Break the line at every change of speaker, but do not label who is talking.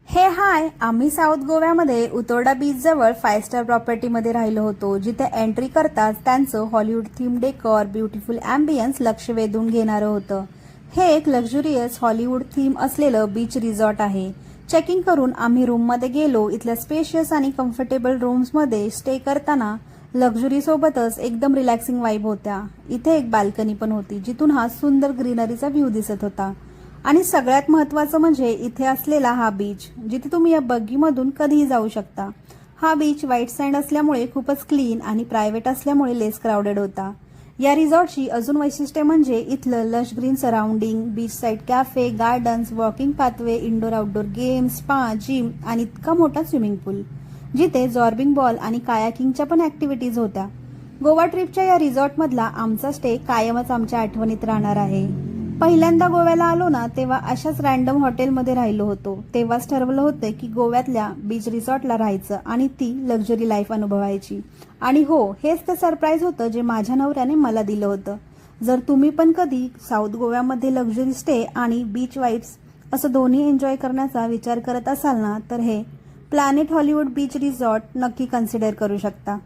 हाय, आम्ही साऊथ गोव्यामध्ये उतोर्डा बीच जवळ 5 स्टार प्रॉपर्टीमध्ये राहिलो होतो, जिथे एंट्री करताच त्यांचं Hollywood theme decor, beautiful ambience लक्ष वेधून घेणारं होतं. हे एक लक्झुरियस हॉलिवूड थीम असलेलं बीच रिसॉर्ट आहे. चेकिंग करून आम्ही रूममध्ये गेलो. इथल्या स्पेशियस आणि कम्फर्टेबल रूम्समध्ये स्टे करताना लक्झुरी सोबतच एकदम रिलॅक्सिंग वाईब होत्या. इथे एक बाल्कनी पण होती, जिथून हा सुंदर ग्रीनरीचा व्ह्यू दिसत होता. आणि सगळ्यात महत्त्वाचं म्हणजे इथे असलेला हा बीच, जिथे तुम्ही या बग्गीमधून कधीही जाऊ शकता. हा बीच व्हाईट सँड असल्यामुळे खूपच क्लीन आणि प्रायव्हेट असल्यामुळे लेस क्राऊडेड होता. या रिसॉर्टची अजून वैशिष्ट्य म्हणजे इथलं lush green surrounding, beach side cafe, gardens, walking pathway, indoor outdoor games, spa, gym आणि इतका मोठा स्विमिंग पूल, जिथे जॉर्बिंग बॉल आणि कायाकिंगच्या पण ऍक्टिव्हिटीज होत्या. गोवा ट्रिपच्या या रिसॉर्टमधला आमचा स्टे कायमच आमच्या आठवणीत राहणार आहे. पहिल्यांदा गोव्याला आलो ना, तेव्हा अशाच रँडम हॉटेलमध्ये राहिलो होतो. तेव्हाच ठरवलं होतं की गोव्यातल्या बीच रिसॉर्टला राहायचं आणि ती लक्झरी लाईफ अनुभवायची. आणि हो, हेच ते सरप्राईज होतं जे माझ्या नवऱ्याने मला दिलं होतं. जर तुम्ही पण कधी साऊथ गोव्यामध्ये लक्झरी स्टे आणि बीच वाईब्स असं दोन्ही एन्जॉय करण्याचा विचार करत असाल ना, तर हे प्लॅनेट हॉलिवूड बीच रिसॉर्ट नक्की कन्सिडर करू शकता.